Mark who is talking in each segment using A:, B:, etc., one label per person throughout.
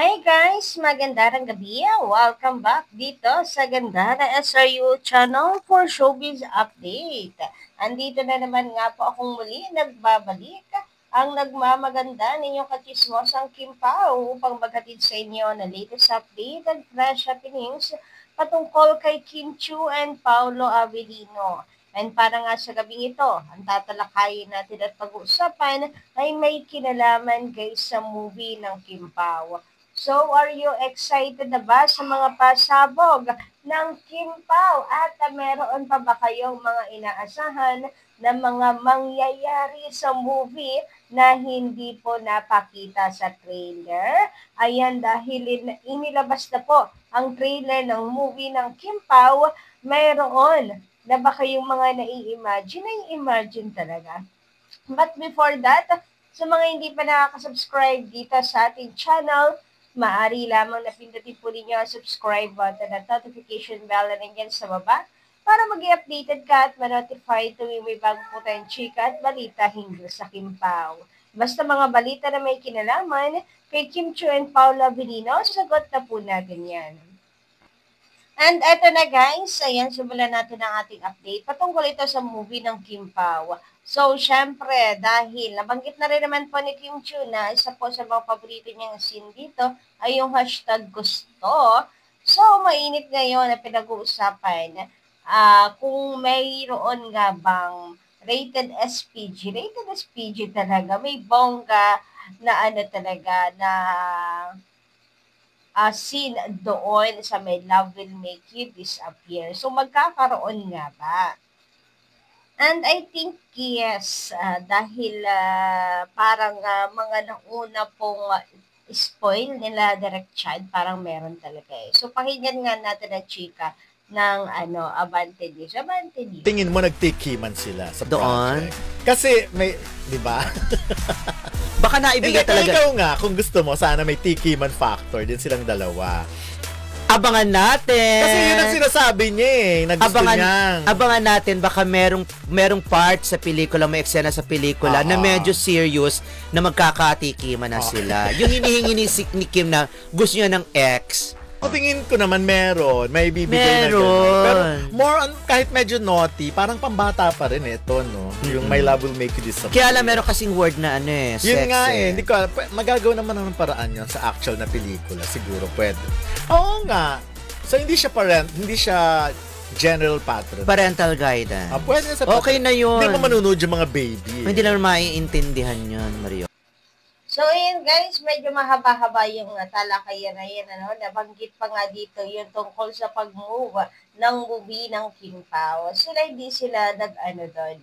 A: Hi guys! Magandang gabi. Welcome back dito sa Gandara SRU channel for Showbiz Update. Andito na naman nga po akong muli nagbabalik ang nagmamaganda ninyong katismosang Kim Pao upang maghatid sa inyo na latest update at fresh happenings patungkol kay Kim Chu and Paolo Avellino. And para nga sa gabing ito, ang tatalakayin natin at pag-uusapan ay may kinalaman guys sa movie ng Kim Pao. So, are you excited na ba sa mga pasabog ng Kim Pao? At meron pa ba kayong mga inaasahan na mga mangyayari sa movie na hindi po napakita sa trailer? Ayan, dahil inilabas na po ang trailer ng movie ng Kim Pao, mayroon na ba kayong mga nai-imagine? Nai-imagine talaga. But before that, sa mga hindi pa nakaka-subscribe dito sa ating channel, maaari lamang na pindutin po ninyo ang subscribe button at notification bell na nandiyan sa baba para mag-updated ka at ma-notify tuwing may bago po tayong chika at balita hinggil sa Kim Pao. Basta mga balita na may kinalaman kay Kim Chu and Paula Avellino, sasagot na po natin yan. And eto na guys, ayan, simulan natin ang ating update. Patungkol ito sa movie ng Kim Pao. So, syempre, dahil nabanggit na rin naman po ni Kim Chu na isa po sa mga paborito niyang scene dito ay yung hashtag gusto. So, mainit ngayon na pinag-uusapan kung mayroon nga bang rated SPG. Rated SPG talaga. May bongga na ano talaga na scene doon sa may Love Will Make You Disappear. So, magkakaroon nga ba? And I think yes, dahil parang mga nauna pong spoil nila Direct Chad, parang meron talaga eh. So, pakinggan nga natin ang chika ng Abante News. Abante News.
B: Tingin mo nagtikiman sila sa
C: Doon?
B: project? Kasi may, di ba?
C: Baka naibigay
B: Hindi,
C: talaga.
B: ikaw nga, kung gusto mo, sana may tikiman factor din silang dalawa.
C: Abangan natin.
B: Kasi yun ang sinasabi niya eh, na gusto niyang.
C: Abangan natin baka merong part sa pelikula, may eksena sa pelikula na medyo serious na magkakatikiman na sila. Yung hinihingi ni Kim na gusto niya ng ex.
B: O tingin ko naman meron, may bibigay na gano'n. Pero more on, kahit medyo naughty, parang pambata pa rin ito, no? Yung My Love Will Make You Disappear.
C: Kaya lang meron kasing word na sex.
B: Yun nga eh, hindi ko, magagawa naman ng paraan yun sa actual na pelikula, siguro pwede. Oo nga. So hindi siya general pattern.
C: Parental guidance.
B: Pwede sa
C: okay na yun.
B: Hindi mo manunod yung mga baby.
C: Hindi lang maiintindihan yun, Mario.
A: So, ayan guys, medyo mahaba-haba yung talakayan na yan. Nabanggit pa nga dito yung tungkol sa pag-move ng movie ng Kim Pao. Hindi sila doon,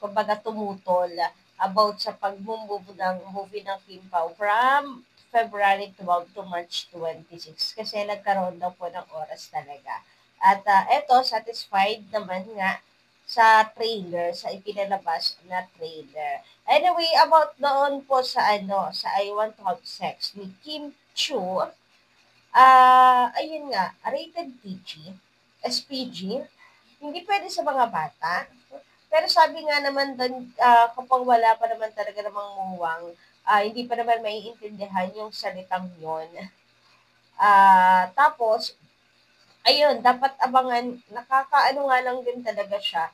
A: kumbaga tumutol about sa pag-move ng movie ng Kim Pao from February 12 to March 26 kasi nagkaroon daw po ng oras talaga. At eto, satisfied naman nga sa trailer, sa ipinalabas na trailer. Anyway, about doon po sa sa I Want to Have Sex ni Kim Chu, ayun nga, rated PG, SPG, hindi pwede sa mga bata. Pero sabi nga naman doon, kapag wala pa naman talaga namang muwang, hindi pa naman maiintindihan yung salitang yon. Tapos, ayun, dapat abangan, nakakaano nga lang din talaga siya.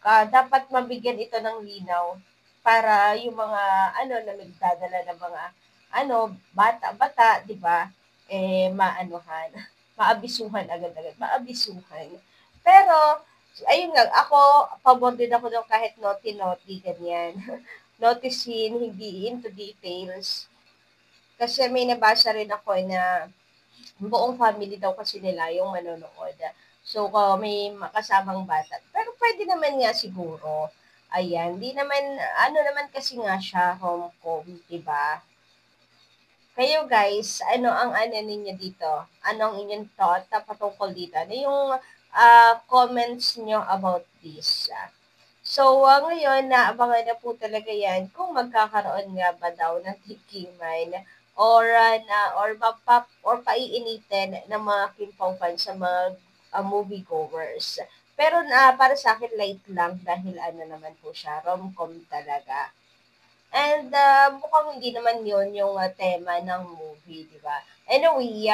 A: Dapat mabigyan ito ng linaw para yung mga na nagdadala ng mga bata-bata, 'di ba? Maabisuhan agad-agad, maabisuhan. Pero ayun nga, ako pabor din ako ng kahit naughty ganyan. Noticing, hindi into details. Kasi may nabasa rin ako na buong family daw kasi nila yung manonood. So, may kasamang bata. Pero pwede naman nga siguro. Ayan, di naman, naman kasi nga siya, home-com, diba? Kayo guys, ano ang ninyo dito? Anong inyong thought patungkol dito? Ano yung comments nyo about this? So, ngayon, naabangan na po talaga yan kung magkakaroon nga ba daw ng tikiman or paiinitin ng mga Kim Pao fans sa mga moviegoers. Pero para sa akin, light lang dahil naman po siya, rom-com talaga. And mukhang hindi naman yon yung tema ng movie. movie, di ba? Anyway,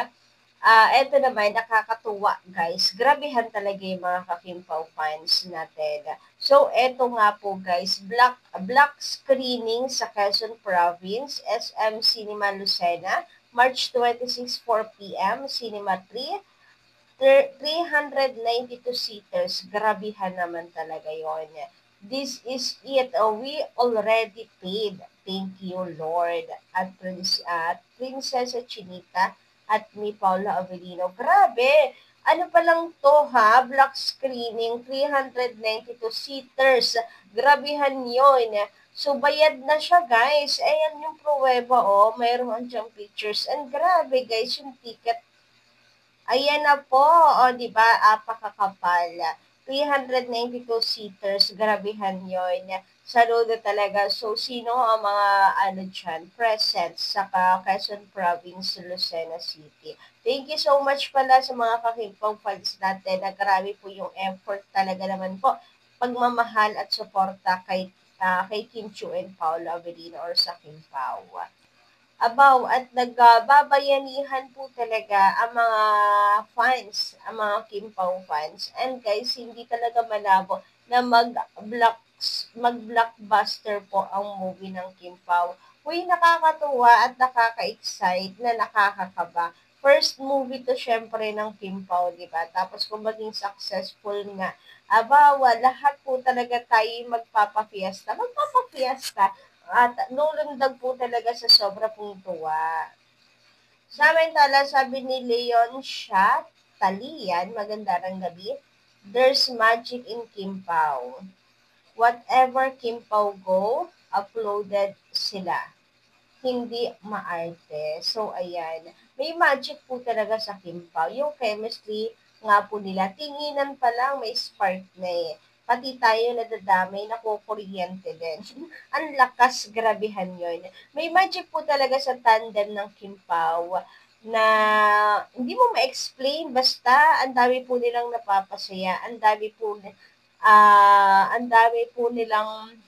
A: eto naman, nakakatuwa, guys. Grabehan talaga yung mga Kakimpaw fans natin. So, eto nga po, guys, black screening sa Quezon Province, SM Cinema Lucena, March 26, 4 p.m., Cinema 3, 392 seaters. Grabihan naman talaga yon. This is it. We already paid. Thank you, Lord. At Princesa Chinita at ni Paula Avellino. Grabe! Ano pa lang to ha? Black screening, 392 seaters. Grabihan yon. So, bayad na siya, guys. Ayan yung pruweba, oh. Mayroon diyang pictures. And grabe, guys, yung ticket. Ayan na po, o di ba, apakakapal. 392 seaters, grabihan yon. Saludo talaga. So, sino ang mga dyan, present sa Quezon Province, Lucena City? Thank you so much pala sa mga Kakimpaw fans natin. Nagrabe po yung effort talaga naman po. Pagmamahal at suporta kay Kim Chiu and Paolo Avellino or sa Kimpaw. Abaw at nagbabayanihan po talaga ang mga fans, ang mga Kimpaw fans. And guys, hindi talaga malabo na mag-blockbuster po ang movie ng Kimpaw. Uy, nakakatuwa at nakaka-excite na nakakakaba. First movie to syempre ng Kimpaw, di ba? Tapos kung maging successful nga, abawa, lahat po talaga tayo magpapafiesta. Magpapafiesta at lulundag po talaga sa sobra pong tuwa. Samantala, sabi ni Leon Shah Talian, magandang gabi, there's magic in Kimpaw. Whatever Kimpaw go, uploaded sila. Hindi maarte. So, ayan. May magic po talaga sa Kimpaw. Yung chemistry nga po nila, tinginan pa lang may spark na eh. Pati tayo nadadamay, nakukuryente din. Ang lakas, grabihan yon. May magic po talaga sa tandem ng Kimpaw na hindi mo ma-explain, basta ang dami po nilang napapasaya, ang dami po nilang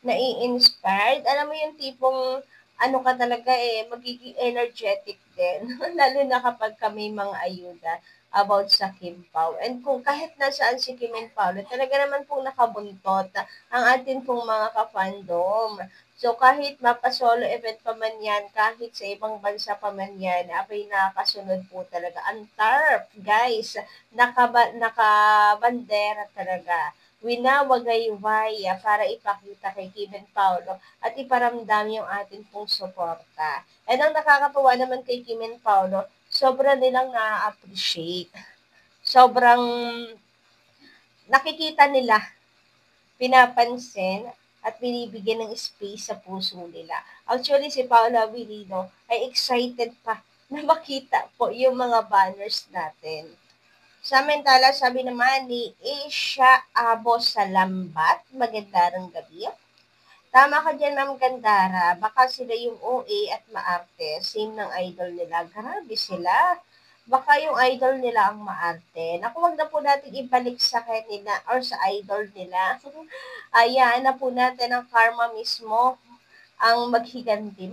A: nai-inspired. Alam mo yung tipong ano ka talaga magiging energetic din. Lalo na kapag kami mga ayuda about sa Kimpaw. And kung kahit nasaan si Kim and Paolo, talaga naman pong nakabuntot ang atin pong mga ka-fandom. So kahit mapa-solo event pa man yan, kahit sa ibang bansa pa man yan, apay nakakasunod po talaga. Ang TARP, guys, nakabandera talaga winawagayway para ipakita kay Kim and Paolo at iparamdam yung atin pong suporta. And ang nakakatuwa naman kay Kim and Paolo, sobra nilang na-appreciate. Sobrang nakikita nila, pinapansin, at binibigyan ng space sa puso nila. Actually, si Paolo Avellino ay excited pa na makita po yung mga banners natin. Samantala, sabi naman ni Asia Abo Salambat, magandang gabi. Tama ka dyan, Ma'am Gandara. Baka sila yung OA at maarte. Same ng idol nila. Grabe sila. Baka yung idol nila ang maarte. Naku, wag na po natin ibalik sa kanila or sa idol nila. Ayan na po natin ang karma mismo ang maghiganti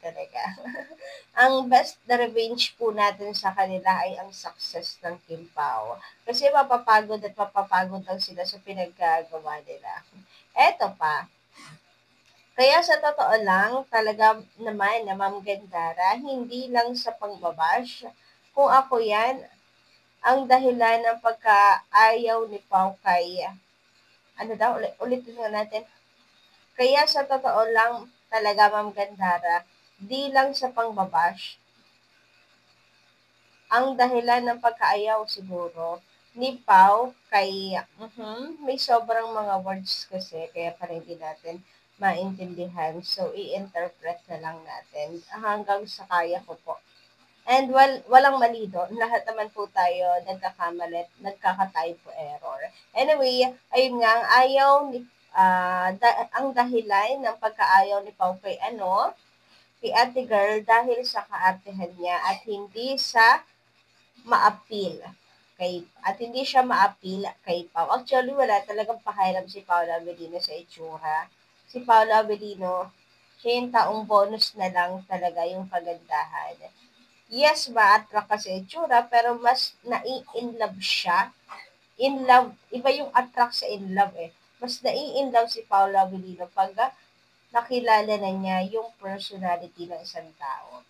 A: talaga. Ang best na revenge po natin sa kanila ay ang success ng Kimpaw. Kasi mapapagod lang sila sa pinaggagawa nila. Eto pa. Kaya sa totoo lang, talaga naman na Ma'am Gandara, hindi lang sa pangbabash. Kung ako yan, ang dahilan ng pagkaayaw ni Pao kay, ulitin nga natin. Kaya sa totoo lang talaga, Ma'am Gandara, di lang sa pangbabash, ang dahilan ng pagkaayaw siguro ni Pao kay, may sobrang mga words kasi, kaya parang hindi natin maintindihan. So, i-interpret na lang natin hanggang sa kaya ko po. And walang mali doon. Lahat naman po tayo nagkakamalit, nagkaka-typo error. Anyway, ayun nga, ang dahilan ng pagkaayaw ni Pao kay kay Ate Girl dahil sa kaartehan niya at hindi sa ma-appeal hindi siya ma-appeal kay Pao. Actually, wala talagang pakialam si Paolo Avellino sa itsura. Si Paolo Avellino, Siya yung taong bonus na lang talaga yung kagandahan. Yes, ma-attract ka sa itsura, pero mas nai-inlove siya. In love, iba yung attract sa in love eh. Mas nai-in love si Paula Avellino pag nakilala na niya yung personality ng isang tao.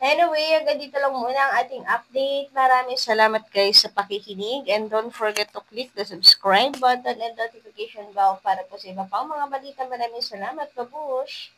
A: Anyway, hanggang dito lang muna ang ating update. Maraming salamat guys sa pakikinig and don't forget to click the subscribe button and notification bell para po sa iba pang mga balita. Maraming salamat, babush!